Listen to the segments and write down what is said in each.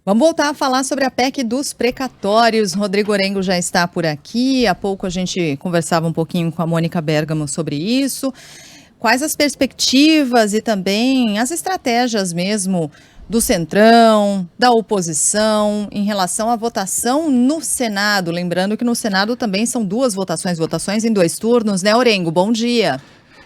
Vamos voltar a falar sobre a PEC dos precatórios. Rodrigo Orengo já está por aqui. Há pouco a gente conversava um pouquinho com a Mônica Bergamo sobre isso. Quais as perspectivas e também as estratégias mesmo do Centrão, da oposição, em relação à votação no Senado? Lembrando que no Senado também são duas votações em 2 turnos, né, Orengo? Bom dia.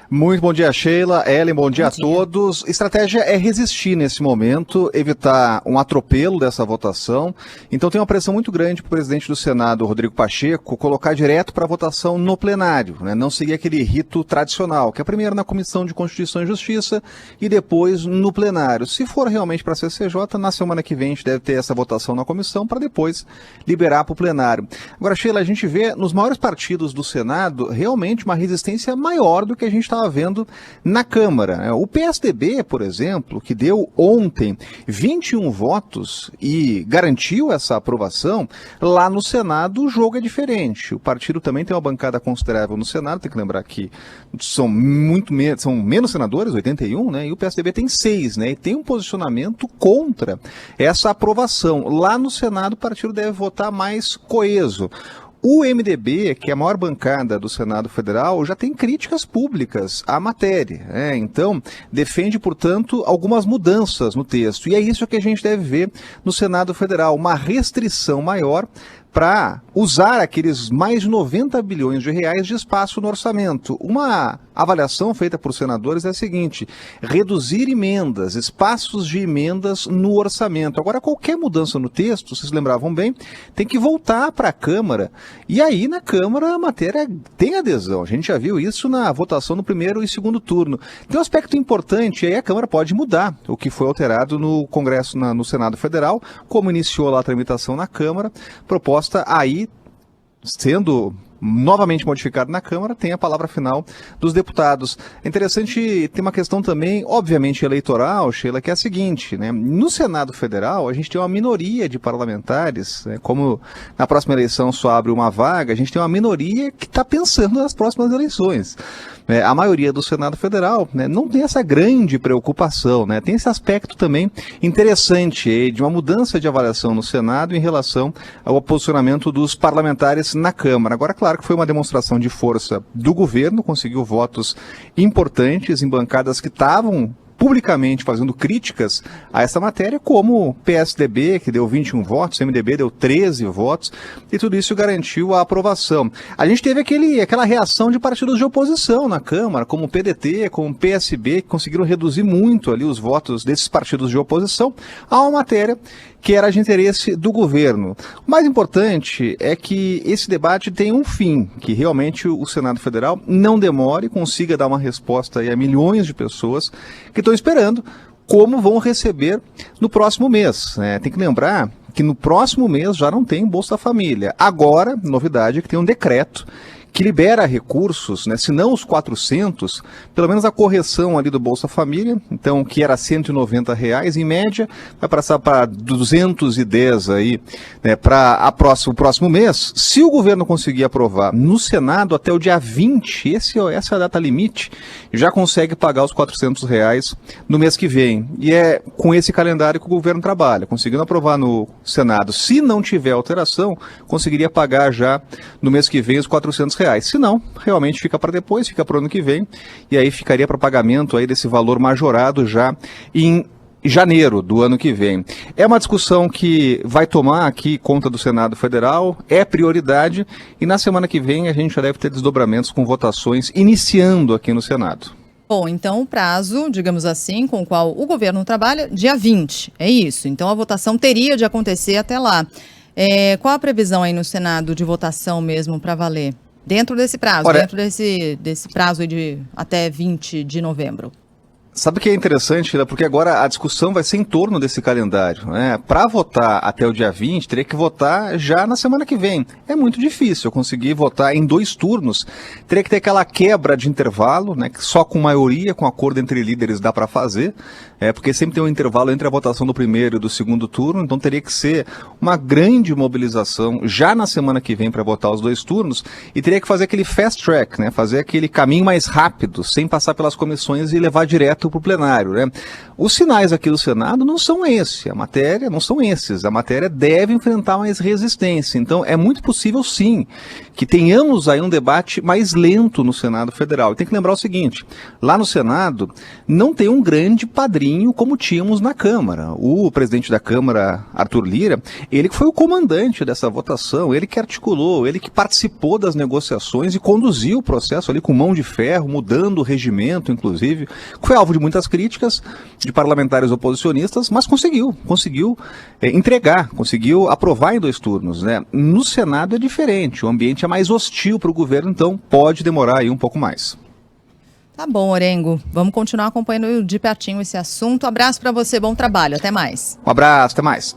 Muito bom dia, Sheila. Ellen, bom dia a todos. Estratégia é resistir nesse momento, evitar um atropelo dessa votação. Então tem uma pressão muito grande para o presidente do Senado, Rodrigo Pacheco, colocar direto para a votação no plenário, né? Não seguir aquele rito tradicional, que é primeiro na Comissão de Constituição e Justiça e depois no plenário. Se for realmente para a CCJ, na semana que vem a gente deve ter essa votação na comissão para depois liberar para o plenário. Agora, Sheila, a gente vê nos maiores partidos do Senado realmente uma resistência maior do que a gente estava vendo na Câmara. O PSDB, por exemplo, que deu ontem 21 votos e garantiu essa aprovação, lá no Senado o jogo é diferente. O partido também tem uma bancada considerável no Senado, tem que lembrar que são menos senadores, 81, né? E o PSDB tem 6, né? E tem um posicionamento contra essa aprovação. Lá no Senado o partido deve votar mais coeso. O MDB, que é a maior bancada do Senado Federal, já tem críticas públicas à matéria, né? Então, defende, portanto, algumas mudanças no texto. E é isso que a gente deve ver no Senado Federal, uma restrição maior para usar aqueles mais de 90 bilhões de reais de espaço no orçamento. Uma avaliação feita por senadores é a seguinte: reduzir emendas, espaços de emendas no orçamento. Agora, qualquer mudança no texto, vocês lembravam bem, tem que voltar para a Câmara. E aí, na Câmara, a matéria tem adesão. A gente já viu isso na votação no primeiro e segundo turno. Tem um aspecto importante, e aí a Câmara pode mudar o que foi alterado no Congresso, no Senado Federal, como iniciou lá a tramitação na Câmara, proposta aí sendo novamente modificado na Câmara, tem a palavra final dos deputados. É interessante ter uma questão também, obviamente eleitoral, Sheila, que é a seguinte, né? No Senado Federal, a gente tem uma minoria de parlamentares, né? Como na próxima eleição só abre uma vaga, a gente tem uma minoria que está pensando nas próximas eleições. A maioria do Senado Federal, né, não tem essa grande preocupação, né? Tem esse aspecto também interessante de uma mudança de avaliação no Senado em relação ao posicionamento dos parlamentares na Câmara. Agora, claro que foi uma demonstração de força do governo, conseguiu votos importantes em bancadas que estavam publicamente fazendo críticas a essa matéria, como o PSDB, que deu 21 votos, o MDB deu 13 votos, e tudo isso garantiu a aprovação. A gente teve aquela reação de partidos de oposição na Câmara, como o PDT, como o PSB, que conseguiram reduzir muito ali os votos desses partidos de oposição a uma matéria que era de interesse do governo. O mais importante é que esse debate tem um fim, que realmente o Senado Federal não demore, consiga dar uma resposta aí a milhões de pessoas que estão esperando como vão receber no próximo mês, né? Tem que lembrar que no próximo mês já não tem Bolsa Família. Agora, novidade é que tem um decreto que libera recursos, né, se não os 400, pelo menos a correção ali do Bolsa Família, então que era R$190, em média, vai passar para 210 aí, né, para o próximo mês. Se o governo conseguir aprovar no Senado até o dia 20, essa é a data limite, já consegue pagar os R$400 no mês que vem. E é com esse calendário que o governo trabalha, conseguindo aprovar no Senado. Se não tiver alteração, conseguiria pagar já no mês que vem os R$400. Se não, realmente fica para depois, fica para o ano que vem, e aí ficaria para pagamento aí desse valor majorado já em janeiro do ano que vem. É uma discussão que vai tomar aqui conta do Senado Federal, é prioridade, e na semana que vem a gente já deve ter desdobramentos com votações iniciando aqui no Senado. Bom, então o prazo, digamos assim, com o qual o governo trabalha, dia 20, é isso. Então a votação teria de acontecer até lá. Qual a previsão aí no Senado de votação mesmo para valer? Dentro desse prazo, dentro desse prazo aí de até 20 de novembro. Sabe o que é interessante, né? Porque agora a discussão vai ser em torno desse calendário, né? Para votar até o dia 20, teria que votar já na semana que vem. É muito difícil eu conseguir votar em 2 turnos. Teria que ter aquela quebra de intervalo, né? Que só com maioria, com acordo entre líderes dá para fazer. Porque sempre tem um intervalo entre a votação do primeiro e do segundo turno, então teria que ser uma grande mobilização já na semana que vem para votar os 2 turnos, e teria que fazer aquele fast track, né? Fazer aquele caminho mais rápido, sem passar pelas comissões e levar direto direto para o plenário, né? Os sinais aqui do Senado não são esse, a matéria não são esses, a matéria deve enfrentar mais resistência. Então é muito possível sim que tenhamos aí um debate mais lento no Senado Federal. E tem que lembrar o seguinte, lá no Senado não tem um grande padrinho como tínhamos na Câmara. O presidente da Câmara, Arthur Lira, ele que foi o comandante dessa votação, ele que articulou, ele que participou das negociações e conduziu o processo ali com mão de ferro, mudando o regimento, inclusive. Foi alvo de muitas críticas de parlamentares oposicionistas, mas conseguiu entregar, conseguiu aprovar em 2 turnos, né? No Senado é diferente, o ambiente é mais hostil para o governo, então pode demorar aí um pouco mais. Tá bom, Orengo. Vamos continuar acompanhando de pertinho esse assunto. Abraço para você, bom trabalho. Até mais. Um abraço, até mais.